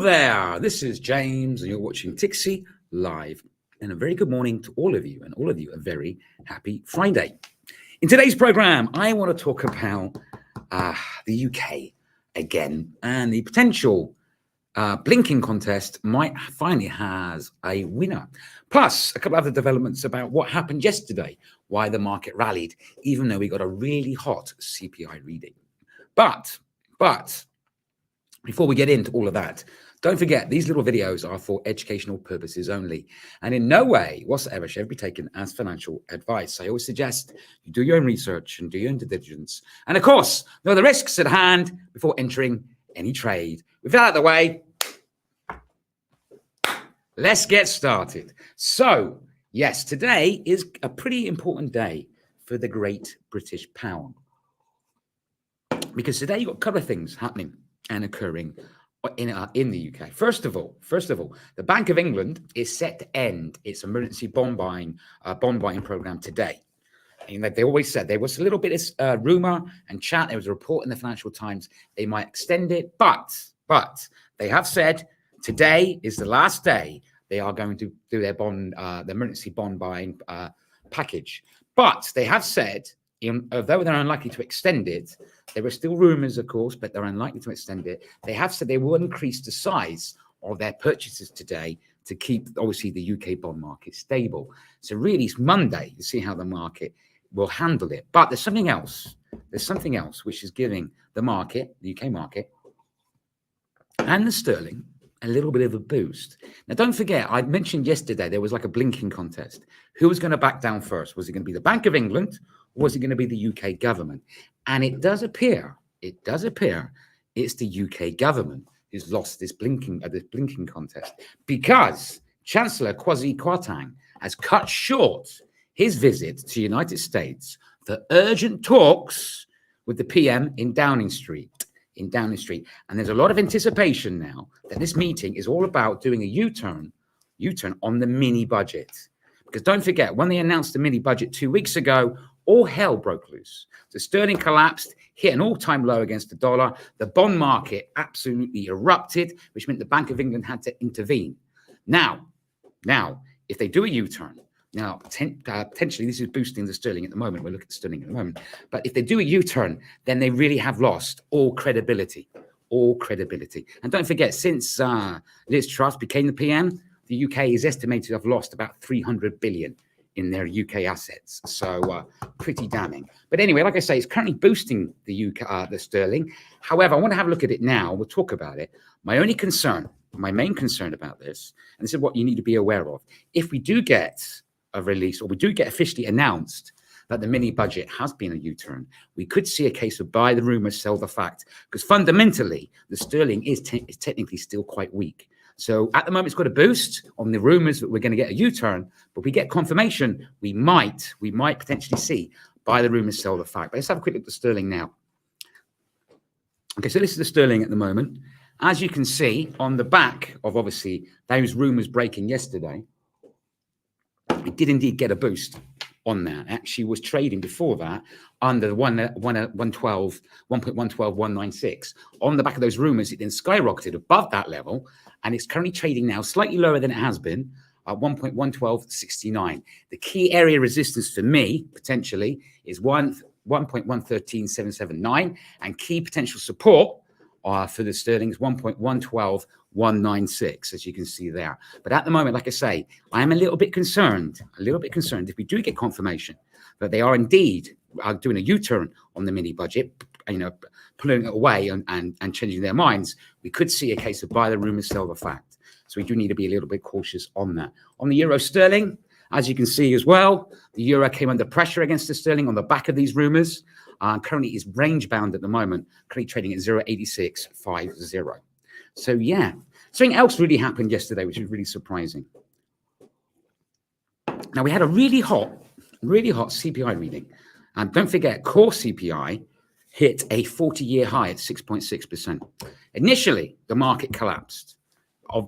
there, this is James and you're watching Tixee Live. And a very good morning to all of you, and all of you a very happy Friday. In today's program, I want to talk about the UK again, and the potential blinking contest might finally has a winner. Plus, a couple other developments about what happened yesterday, why the market rallied, even though we got a really hot CPI reading. But before we get into all of that, don't forget, these little videos are for educational purposes only, and in no way whatsoever should be taken as financial advice. I always suggest you do your own research and do your own due diligence. And of course, know the risks at hand before entering any trade. With that out of the way, let's get started. So, yes, today is a pretty important day for the Great British Pound, because today you've got a couple of things happening and occurring in the UK. First of all, the Bank of England is set to end its emergency bond buying program today. And like they always said, there was a little bit of rumor and chat. There was a report in the Financial Times they might extend it, but they have said today is the last day they are going to do their the emergency bond buying package. But they have said, although they're unlikely to extend it, there are still rumors, of course, but they're unlikely to extend it. They have said they will increase the size of their purchases today to keep, obviously, the UK bond market stable. So really, it's Monday to see how the market will handle it. But there's something else. There's something else which is giving the market, the UK market, and the sterling a little bit of a boost. Now, don't forget, I mentioned yesterday there was like a blinking contest. Who was going to back down first? Was it going to be the Bank of England, or was it going to be the UK government? And it does appear it's the UK government who's lost this blinking contest, because Chancellor Kwasi Kwarteng has cut short his visit to the United States for urgent talks with the PM in Downing Street. And there's a lot of anticipation now that this meeting is all about doing a U-turn on the mini budget. Because don't forget, when they announced the mini budget 2 weeks ago, all hell broke loose. The sterling collapsed, hit an all-time low against the dollar. The bond market absolutely erupted, which meant the Bank of England had to intervene. Now, if they do a U-turn, now, potentially, this is boosting the sterling at the moment. We'll look at the sterling at the moment. But if they do a U-turn, then they really have lost all credibility. And don't forget, since Liz Truss became the PM, the UK is estimated to have lost about 300 billion in their UK assets. So pretty damning. But anyway, like I say, it's currently boosting the sterling. However, I want to have a look at it now. We'll talk about it. My main concern about this, and this is what you need to be aware of, if we do get a release, or we do get officially announced that the mini budget has been a U-turn, we could see a case of buy the rumor, sell the fact, because fundamentally the sterling is technically still quite weak. So at the moment it's got a boost on the rumors that we're going to get a U-turn, but we get confirmation, we might potentially see buy the rumor, sell the fact. But let's have a quick look at the sterling now. Okay, so this is the sterling at the moment. As you can see, on the back of obviously those rumors breaking yesterday, it did indeed get a boost on that. Actually was trading before that under 1.126. On the back of those rumors, it then skyrocketed above that level, and it's currently trading now slightly lower than it has been at 1.11269. The key area resistance for me, potentially, is 1.113779, and key potential support for the sterling is 1.112196, as you can see there. But at the moment, like I say, I am a little bit concerned if we do get confirmation that they are indeed doing a U-turn on the mini budget, pulling it away and changing their minds, we could see a case of buy the rumor, sell the fact. So we do need to be a little bit cautious on that. On the euro sterling, as you can see as well, the euro came under pressure against the sterling on the back of these rumors. Currently is range bound at the moment, currently trading at 0.8650. So yeah, something else really happened yesterday, which was really surprising. Now we had a really hot CPI reading. And don't forget, core CPI hit a 40-year high at 6.6%. Initially, the market collapsed,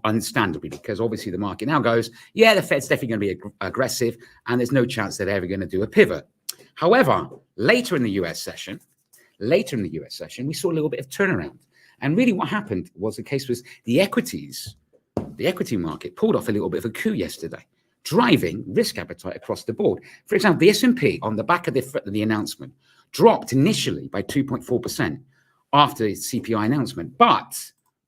understandably, because obviously the market now goes, yeah, the Fed's definitely going to be aggressive, and there's no chance they're ever going to do a pivot. However, later in the US session, we saw a little bit of turnaround. And really what happened was the equity market pulled off a little bit of a coup yesterday, driving risk appetite across the board. For example, the S&P on the back of the announcement dropped initially by 2.4% after the CPI announcement. But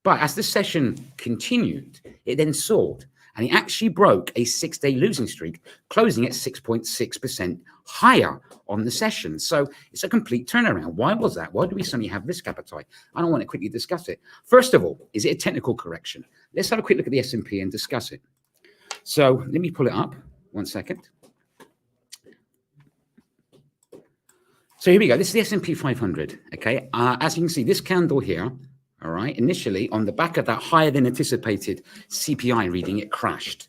as the session continued, it then soared. And it actually broke a 6-day losing streak, closing at 6.6% higher on the session. So it's a complete turnaround. Why was that? Why do we suddenly have risk appetite? I don't want to quickly discuss it. First of all, is it a technical correction? Let's have a quick look at the S&P and discuss it. So let me pull it up. 1 second. So here we go. This is the S&P 500. Okay. As you can see, this candle here, all right, initially on the back of that higher than anticipated CPI reading, it crashed.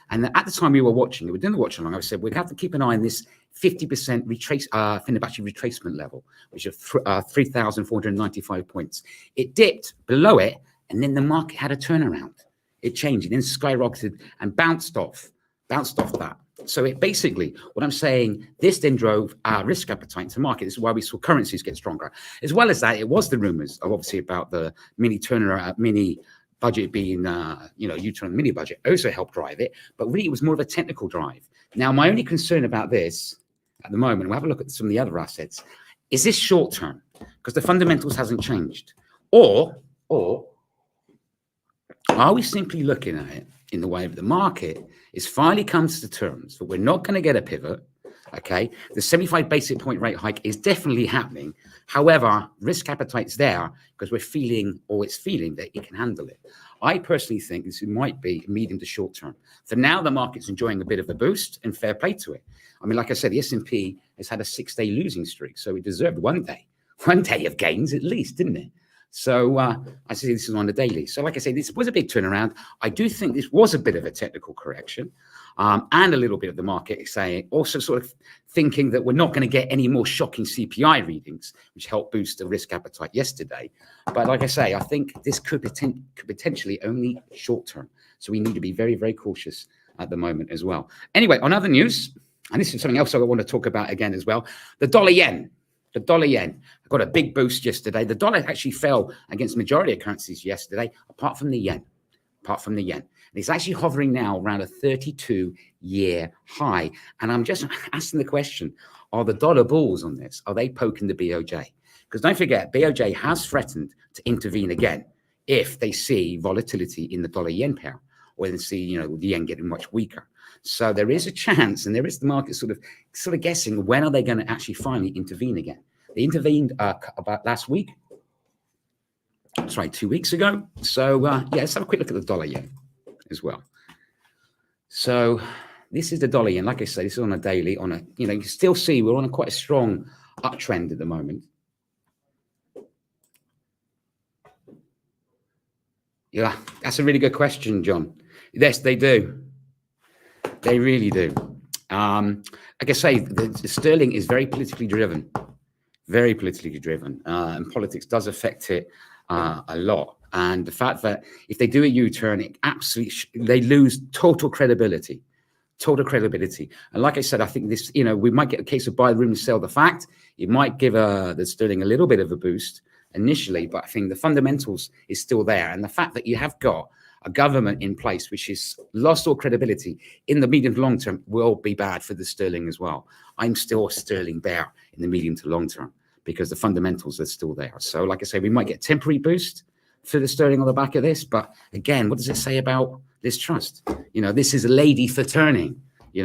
And at the time we were watching it, we were doing the watch along, I said we'd have to keep an eye on this 50% Fibonacci retracement level, which is 3,495 points. It dipped below it, and then the market had a turnaround. It changed, it then skyrocketed and bounced off that. So it basically, what I'm saying, this then drove our risk appetite into the market. This is why we saw currencies get stronger. As well as that, it was the rumors of obviously about the mini budget being, U-turn mini budget also helped drive it. But really, it was more of a technical drive. Now, my only concern about this at the moment, we'll have a look at some of the other assets, is this short term? Because the fundamentals hasn't changed. Or are we simply looking at it in the way of the market is finally comes to terms that we're not going to get a pivot, okay? The 75 basis point rate hike is definitely happening. However, risk appetite's there because it's feeling that it can handle it. I personally think this might be medium to short term. For now, the market's enjoying a bit of a boost and fair play to it. I mean, like I said, the S&P has had a 6-day losing streak, so it deserved one day of gains at least, didn't it? So I see this is on the daily. So like I say, this was a big turnaround. I do think this was a bit of a technical correction and a little bit of the market saying, also sort of thinking that we're not going to get any more shocking CPI readings, which helped boost the risk appetite yesterday. But like I say, I think this could potentially only short term. So we need to be very, very cautious at the moment as well. Anyway, on other news, and this is something else I want to talk about again as well, the dollar yen. The dollar yen got a big boost yesterday. The dollar actually fell against the majority of currencies yesterday, apart from the yen. And it's actually hovering now around a 32-year high. And I'm just asking the question, are the dollar bulls on this? Are they poking the BOJ? Because don't forget, BOJ has threatened to intervene again if they see volatility in the dollar yen pair, or they see, the yen getting much weaker. So there is a chance, and there is the market sort of guessing when are they going to actually finally intervene again. They intervened about last week. That's right, 2 weeks ago. So let's have a quick look at the dollar yen as well. So this is the dollar yen. Like I say, this is on a daily. You can still see we're on quite a strong uptrend at the moment. Yeah, that's a really good question, John. Yes, they do. They really do. Like I say, the sterling is very politically driven, and politics does affect it a lot. And the fact that if they do a U-turn, they lose total credibility. And like I said, I think this, we might get a case of buy the room and sell the fact. It might give the sterling a little bit of a boost initially, but I think the fundamentals is still there. And the fact that you have got a government in place which is lost all credibility in the medium to long term will be bad for the sterling as well. I'm still a sterling bear in the medium to long term because the fundamentals are still there. So like I say, we might get a temporary boost for the sterling on the back of this. But again, what does it say about this trust? This is a lady for turning.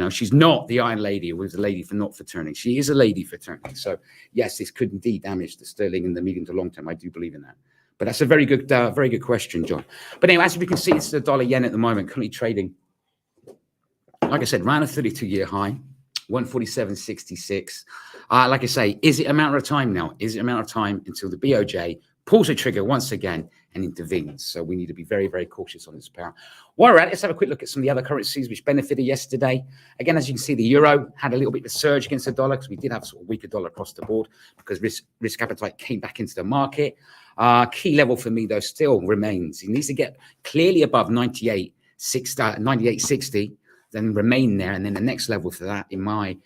She's not the Iron Lady who was a lady for not for turning. She is a lady for turning. So yes, this could indeed damage the sterling in the medium to long term. I do believe in that. But that's a very good question, John. But anyway, as we can see, it's the dollar yen at the moment, currently trading, like I said, around a 32-year high, 147.66. Like I say, is it a matter of time now? Is it a matter of time until the BOJ pulls the trigger once again and intervenes? So we need to be very, very cautious on this pair. While we're at it, let's have a quick look at some of the other currencies which benefited yesterday. Again, as you can see, the euro had a little bit of a surge against the dollar because we did have sort of weaker dollar across the board because risk appetite came back into the market. Key level for me, though, still remains. It needs to get clearly above 98.60, then remain there. And then the next level for that, in my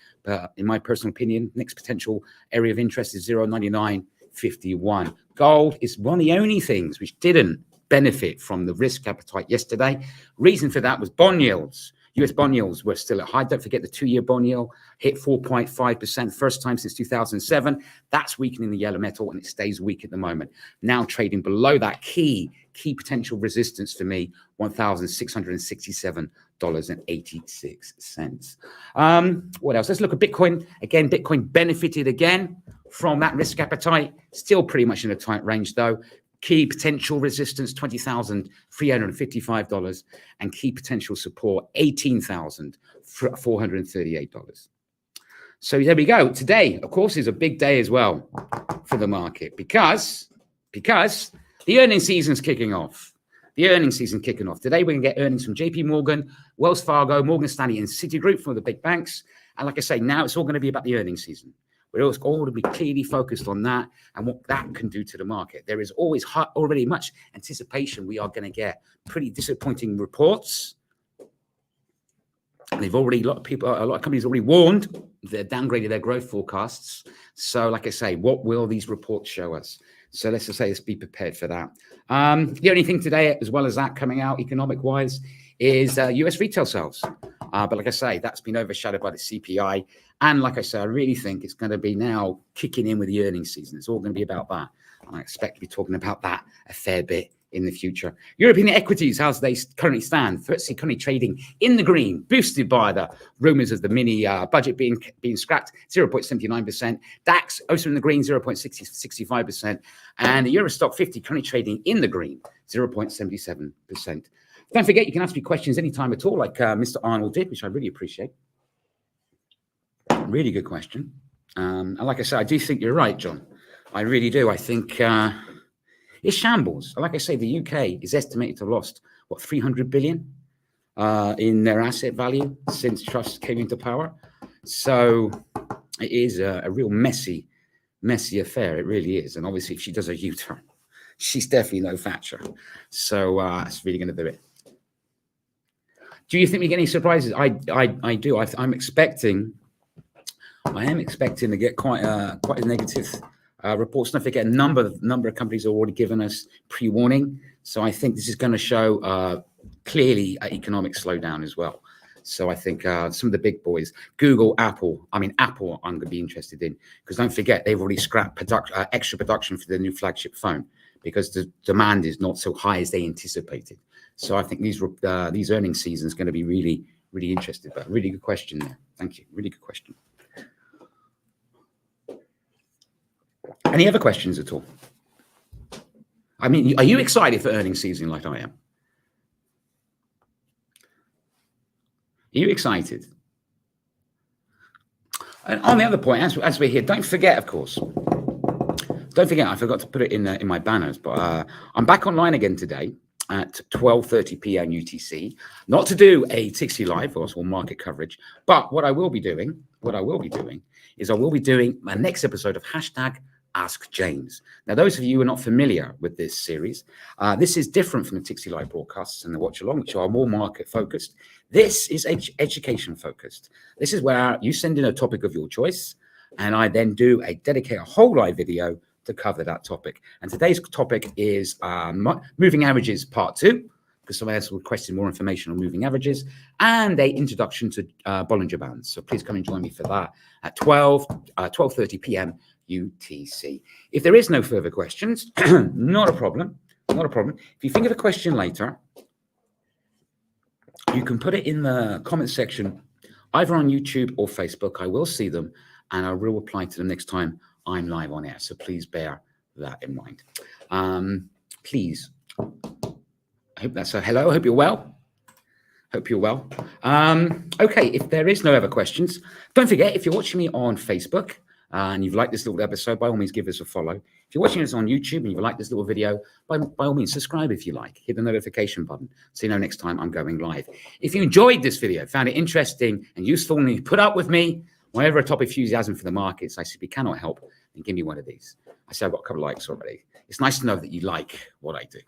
personal opinion, next potential area of interest is 0.99. 51. Gold is one of the only things which didn't benefit from the risk appetite yesterday. Reason for that was bond yields. US bond yields were still at high. Don't forget the 2-year bond yield hit 4.5%, first time since 2007. That's weakening the yellow metal, and it stays weak at the moment. Now trading below that key potential resistance for me, $1,667.86. What else? Let's look at Bitcoin. Again, Bitcoin benefited again from that risk appetite. Still pretty much in a tight range though. Key potential resistance, $20,355, and key potential support, $18,438. So there we go. Today, of course, is a big day as well for the market because the earnings season's kicking off. The earnings season kicking off. Today, we're going to get earnings from JP Morgan, Wells Fargo, Morgan Stanley, and Citigroup, from the big banks. And like I say, now it's all going to be about the earnings season. We're all going to be clearly focused on that and what that can do to the market. There is always already much anticipation we are going to get pretty disappointing reports. They've already, a lot of companies already warned they've downgraded their growth forecasts. So like I say, what will these reports show us? So let's just say, let's be prepared for that. The only thing today, as well as that coming out economic-wise, is US retail sales. But like I say, that's been overshadowed by the CPI. And like I say, I really think it's going to be now kicking in with the earnings season. It's all going to be about that. And I expect to be talking about that a fair bit in the future. European equities, as they currently stand, currently trading in the green, boosted by the rumors of the mini budget being scrapped, 0.79%. DAX also in the green, 0.65%. And the Euro Stock 50 currently trading in the green, 0.77%. Don't forget, you can ask me questions anytime at all, like Mr. Arnold did, which I really appreciate. Really good question. And like I said, I do think you're right, John. I really do. I think it's shambles. Like I say, the UK is estimated to have lost, what, 300 billion in their asset value since Truss came into power. So it is a real messy affair. It really is. And obviously, if she does a U-turn, she's definitely no Thatcher. So it's really going to do it. Do you think we get any surprises? I do. I am expecting to get quite a negative reports. Don't forget, a number of companies have already given us pre-warning. So I think this is going to show clearly an economic slowdown as well. So I think some of the big boys, Google, Apple, I'm going to be interested in, because don't forget, they've already scrapped extra production for their new flagship phone because the demand is not so high as they anticipated. So I think these earnings season is going to be really, really interesting. But really good question there. Thank you. Really good question. Any other questions at all? I mean, are you excited for earnings season like I am? Are you excited? And on the other point, as we're here, don't forget, of course, I forgot to put it in my banners, but I'm back online again today at 12:30 p.m. UTC, not to do a tixee live or market coverage, but what I will be doing is I will be doing my next episode of Ask James. Now, those of you who are not familiar with this series, this is different from the tixee live broadcasts and the watch along, which are more market focused. This is education focused. This is where you send in a topic of your choice, and I then dedicate a whole live video to cover that topic. And today's topic is moving averages part 2, because somebody else requested more information on moving averages, and an introduction to Bollinger Bands. So please come and join me for that at 12:30 p.m. UTC. If there is no further questions, not a problem. If you think of a question later, you can put it in the comment section, either on YouTube or Facebook. I will see them, and I will reply to them next time I'm live on air. So please bear that in mind. Please. I hope that's a hello. I hope you're well. Okay, if there is no other questions, don't forget, if you're watching me on Facebook and you've liked this little episode, by all means, give us a follow. If you're watching us on YouTube and you've liked this little video, by all means, subscribe if you like. Hit the notification button so you know next time I'm going live. If you enjoyed this video, found it interesting and useful, and you put up with me, whenever a top enthusiasm for the markets, I simply cannot help, and give me one of these. I say I've got a couple of likes already. It's nice to know that you like what I do.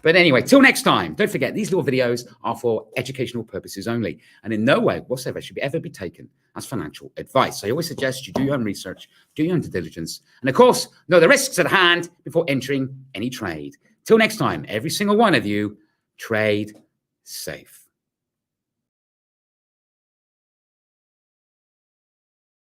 But anyway, till next time, don't forget, these little videos are for educational purposes only, and in no way whatsoever should ever be taken as financial advice. I always suggest you do your own research, do your own due diligence, and of course, know the risks at hand before entering any trade. Till next time, every single one of you, trade safe.